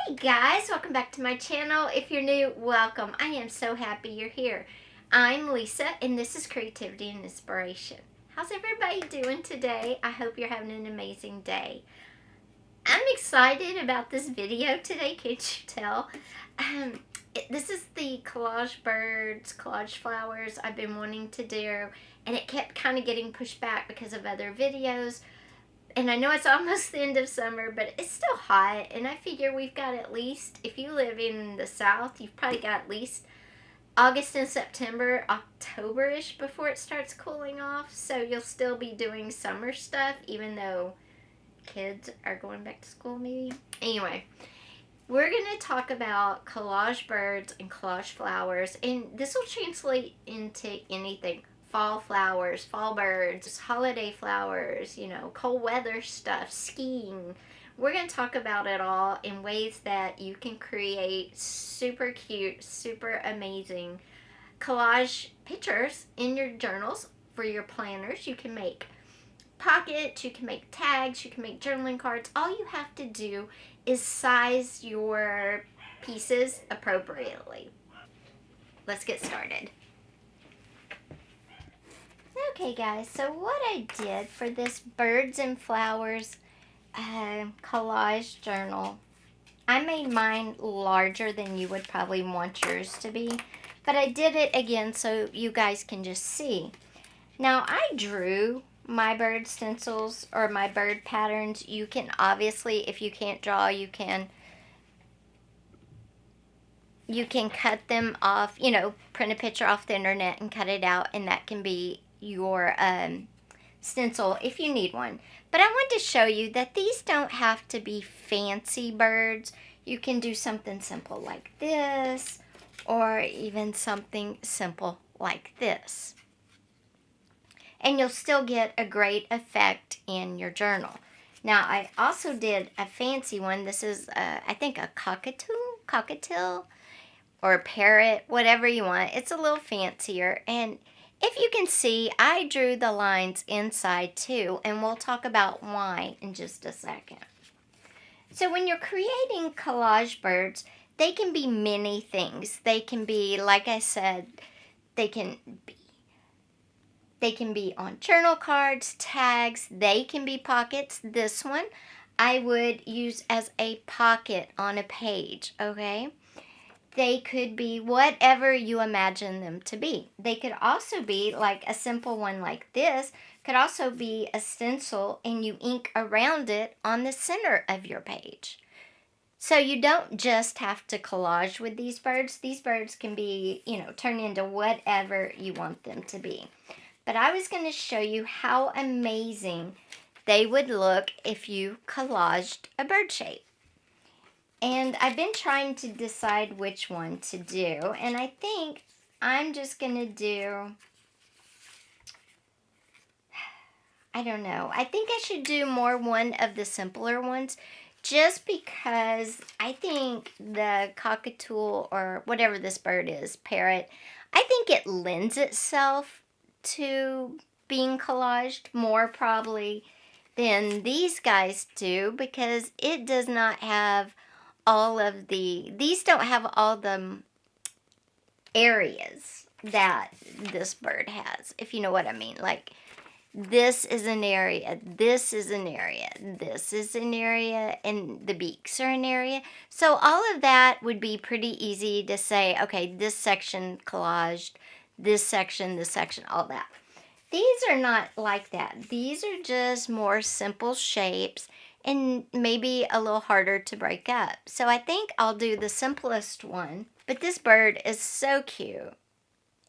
Hey guys, welcome back to my channel. If you're new, welcome. I am so happy you're here. I'm Lisa and this is Creativity and Inspiration. How's everybody doing today? I hope you're having an amazing day. I'm excited about this video today, can't you tell? This is the collage birds, collage flowers I've been wanting to do, and it kept kind of getting pushed back because of other videos. And I know it's almost the end of summer, but it's still hot. And I figure we've got at least, if you live in the South, you've probably got at least August and September, October-ish before it starts cooling off. So you'll still be doing summer stuff, even though kids are going back to school maybe. Anyway, we're going to talk about collage birds and collage flowers. And this will translate into anything. Fall flowers, fall birds, holiday flowers, you know, cold weather stuff, skiing. We're going to talk about it all in ways that you can create super cute, super amazing collage pictures in your journals for your planners. You can make pockets, you can make tags, you can make journaling cards. All you have to do is size your pieces appropriately. Let's get started. Okay guys, so what I did for this birds and flowers collage journal, I made mine larger than you would probably want yours to be, but I did it again so you guys can just see. Now I drew my bird stencils or my bird patterns. You can obviously, if you can't draw, you can cut them off, you know, print a picture off the internet and cut it out, and that can be your stencil if you need one. But I want to show you that these don't have to be fancy birds. You can do something simple like this, or even something simple like this. And you'll still get a great effect in your journal. Now, I also did a fancy one. This is, I think, a cockatiel, or a parrot, whatever you want. It's a little fancier. And if you can see, I drew the lines inside too, and we'll talk about why in just a second. So when you're creating collage birds, they can be many things. They can be, like I said, they can be on journal cards, tags, they can be pockets. This one I would use as a pocket on a page, okay? They could be whatever you imagine them to be. They could also be like a simple one like this, could also be a stencil and you ink around it on the center of your page. So you don't just have to collage with these birds. These birds can be, you know, turned into whatever you want them to be. But I was going to show you how amazing they would look if you collaged a bird shape. And I've been trying to decide which one to do. And I think I'm just going to do, I don't know. I think I should do more one of the simpler ones. Just because I think the cockatiel, or whatever this bird is, parrot, I think it lends itself to being collaged more probably than these guys do. Because it does not have these don't have all the areas that this bird has, if you know what I mean. Like, this is an area, this is an area, this is an area, and the beaks are an area. So all of that would be pretty easy to say, okay, this section collaged, this section, all that. These are not like that. These are just more simple shapes and maybe a little harder to break up. So I think I'll do the simplest one. But this bird is so cute.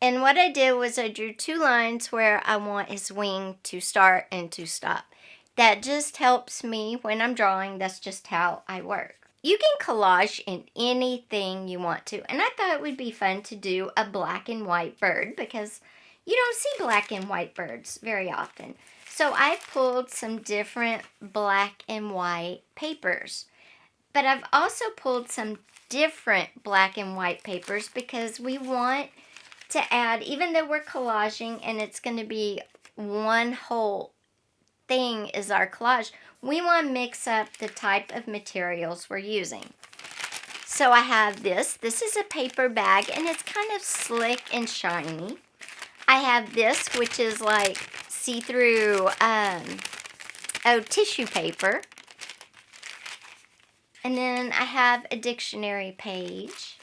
And what I did was I drew two lines where I want his wing to start and to stop. That just helps me when I'm drawing. That's just how I work. You can collage in anything you want to. And I thought it would be fun to do a black and white bird because you don't see black and white birds very often. So I pulled some different black and white papers. But I've also pulled some different black and white papers because we want to add, even though we're collaging and it's going to be one whole thing is our collage, we want to mix up the type of materials we're using. So I have this. This is a paper bag, and it's kind of slick and shiny. I have this, which is like see-through tissue paper. And then I have a dictionary page.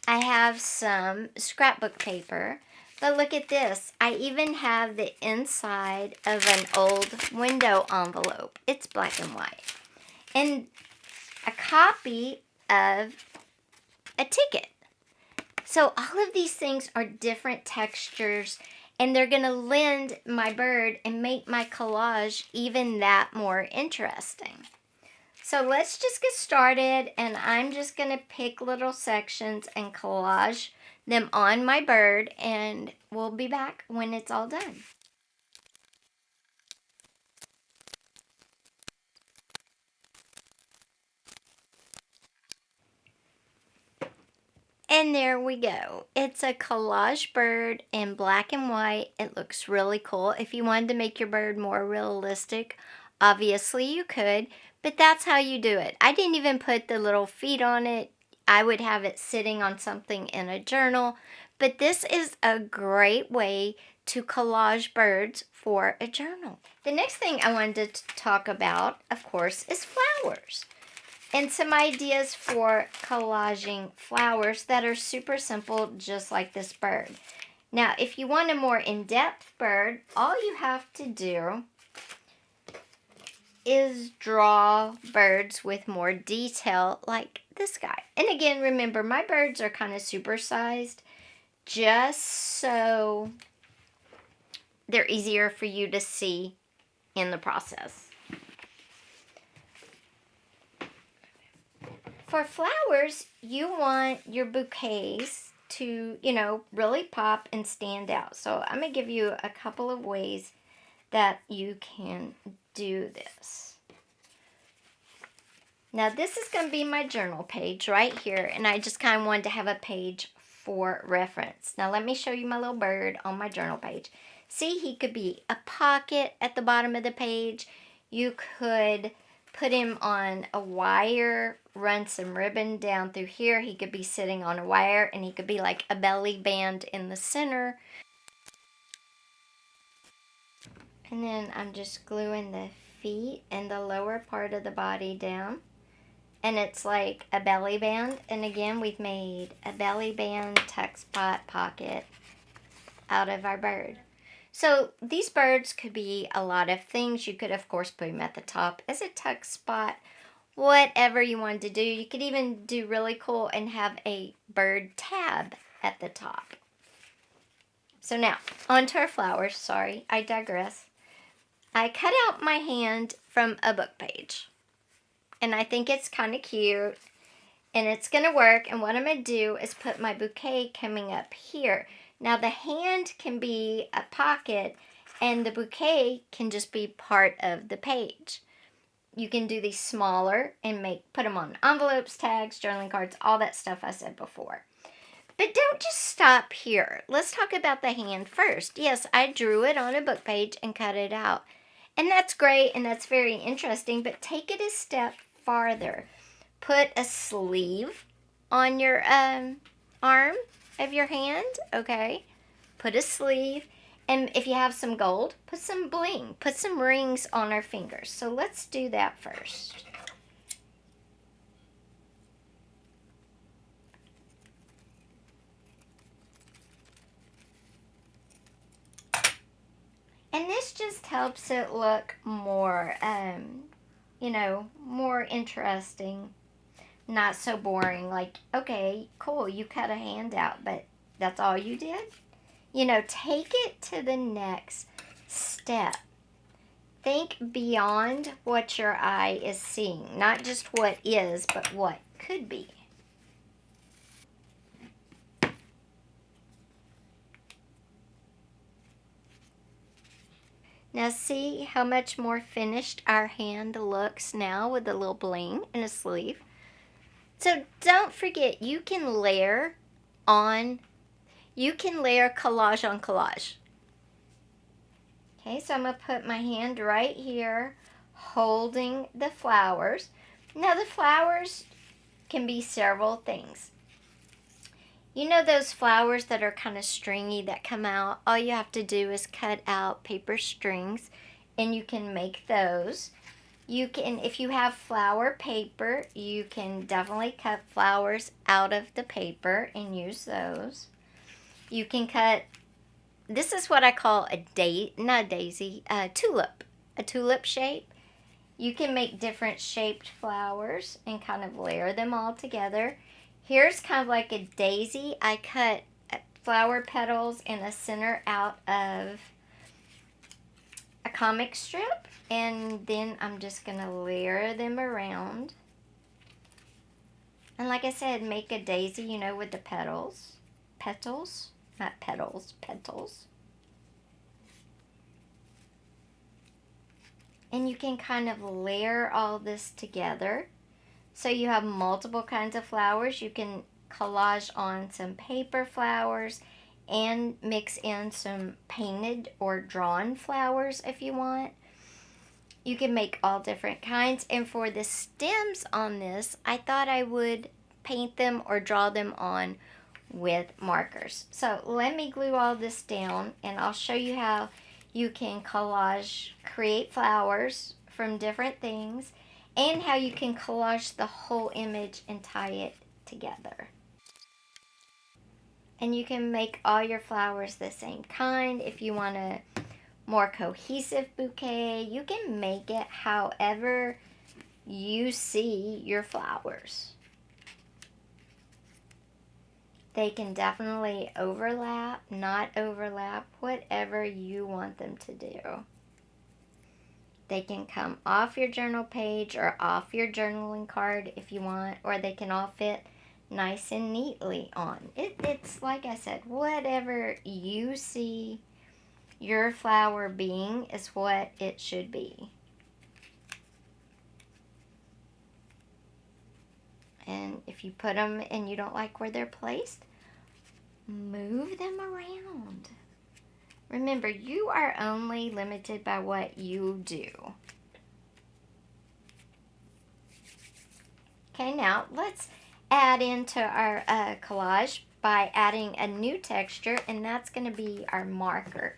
I have some scrapbook paper. But look at this. I even have the inside of an old window envelope. It's black and white. And a copy of a ticket. So all of these things are different textures, and they're going to lend my bird and make my collage even that more interesting. So let's just get started, and I'm just going to pick little sections and collage them on my bird, and we'll be back when it's all done. And there we go. It's a collage bird in black and white. It looks really cool. If you wanted to make your bird more realistic, obviously you could, but that's how you do it. I didn't even put the little feet on it. I would have it sitting on something in a journal, but this is a great way to collage birds for a journal. The next thing I wanted to talk about, of course, is flowers. And some ideas for collaging flowers that are super simple, just like this bird. Now, if you want a more in-depth bird, all you have to do is draw birds with more detail, like this guy. And again, remember, my birds are kind of supersized, just so they're easier for you to see in the process. For flowers, you want your bouquets to, really pop and stand out. So I'm going to give you a couple of ways that you can do this. Now this is going to be my journal page right here, and I just kind of wanted to have a page for reference. Now let me show you my little bird on my journal page. See, he could be a pocket at the bottom of the page. You could put him on a wire, run some ribbon down through here. He could be sitting on a wire, and he could be like a belly band in the center. And then I'm just gluing the feet and the lower part of the body down. And it's like a belly band. And again, we've made a belly band tuck spot pocket out of our bird. So these birds could be a lot of things. You could, of course, put them at the top as a tuck spot, whatever you wanted to do. You could even do really cool and have a bird tab at the top. So now, onto our flowers. Sorry, I digress. I cut out my hand from a book page, and I think it's kind of cute, and it's going to work. And what I'm going to do is put my bouquet coming up here. Now the hand can be a pocket, and the bouquet can just be part of the page. You can do these smaller and put them on envelopes, tags, journaling cards, all that stuff I said before. But don't just stop here. Let's talk about the hand first. Yes, I drew it on a book page and cut it out. And that's great, and that's very interesting, but take it a step farther. Put a sleeve on your arm of your hand, okay? Put a sleeve, and if you have some gold, put some bling, put some rings on our fingers. So let's do that first. And this just helps it look more, more interesting. Not so boring, like, okay, cool, you cut a hand out, but that's all you did? Take it to the next step. Think beyond what your eye is seeing. Not just what is, but what could be. Now see how much more finished our hand looks now with a little bling and a sleeve. So don't forget, you can layer collage on collage. Okay, so I'm going to put my hand right here holding the flowers. Now the flowers, can be several things. You know those flowers that are kind of stringy that come out? All you have to do is cut out paper strings and you can make those. You can, if you have flower paper, you can definitely cut flowers out of the paper and use those. You can cut, this is what I call a tulip. A tulip shape. You can make different shaped flowers and kind of layer them all together. Here's kind of like a daisy. I cut flower petals in the center out of a comic strip, and then I'm just going to layer them around. And like I said, make a daisy, you know, with the petals. Petals? Not petals, petals. And you can kind of layer all this together. So you have multiple kinds of flowers. You can collage on some paper flowers and mix in some painted or drawn flowers if you want. You can make all different kinds. And for the stems on this, I thought I would paint them or draw them on with markers. So let me glue all this down and I'll show you how you can collage, create flowers from different things, and how you can collage the whole image and tie it together. And you can make all your flowers the same kind. If you want a more cohesive bouquet, you can make it however you see your flowers. They can definitely overlap, not overlap, whatever you want them to do. They can come off your journal page or off your journaling card if you want, or they can all fit nice and neatly on. It's like I said, whatever you see your flower being is what it should be. And if you put them and you don't like where they're placed, move them around. Remember, you are only limited by what you do. Okay, now let's add into our collage by adding a new texture, and that's going to be our marker.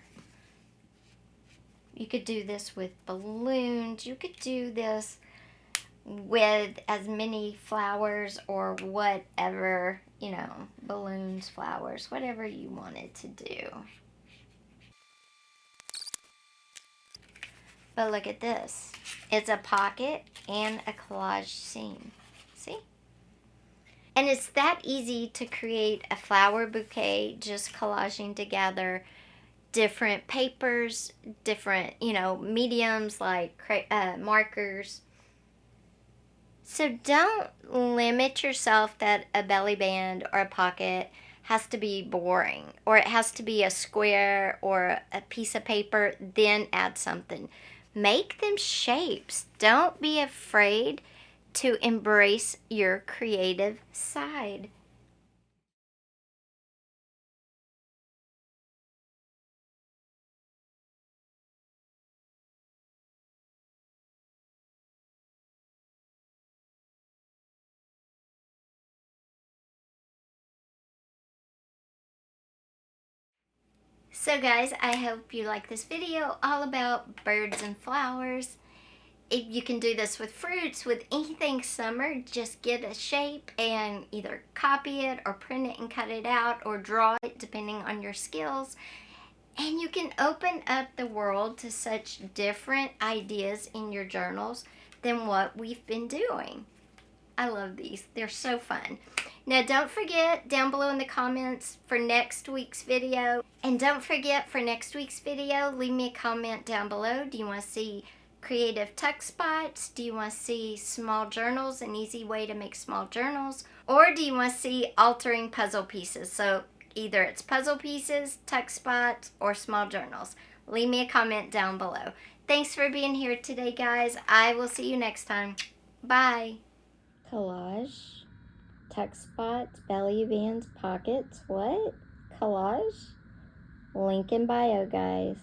You could do this with balloons. You could do this with as many flowers or whatever, you know, balloons, flowers, whatever you wanted to do. But look at this. It's a pocket and a collage scene. See? And it's that easy to create a flower bouquet, just collaging together different papers, different, you know, mediums like markers. So don't limit yourself that a belly band or a pocket has to be boring, or it has to be a square or a piece of paper, then add something. Make them shapes. Don't be afraid to embrace your creative side. So guys, I hope you like this video all about birds and flowers. If you can do this with fruits, with anything summer, just get a shape and either copy it or print it and cut it out or draw it depending on your skills. And you can open up the world to such different ideas in your journals than what we've been doing. I love these. They're so fun. Now don't forget down below in the comments for next week's video. And don't forget for next week's video, leave me a comment down below. Do you want to see creative tuck spots? Do you want to see small journals, an easy way to make small journals? Or do you want to see altering puzzle pieces? So either it's puzzle pieces, tuck spots, or small journals. Leave me a comment down below. Thanks for being here today, guys. I will see you next time. Bye. Collage, tuck spots, belly bands, pockets. What? Collage? Link in bio, guys.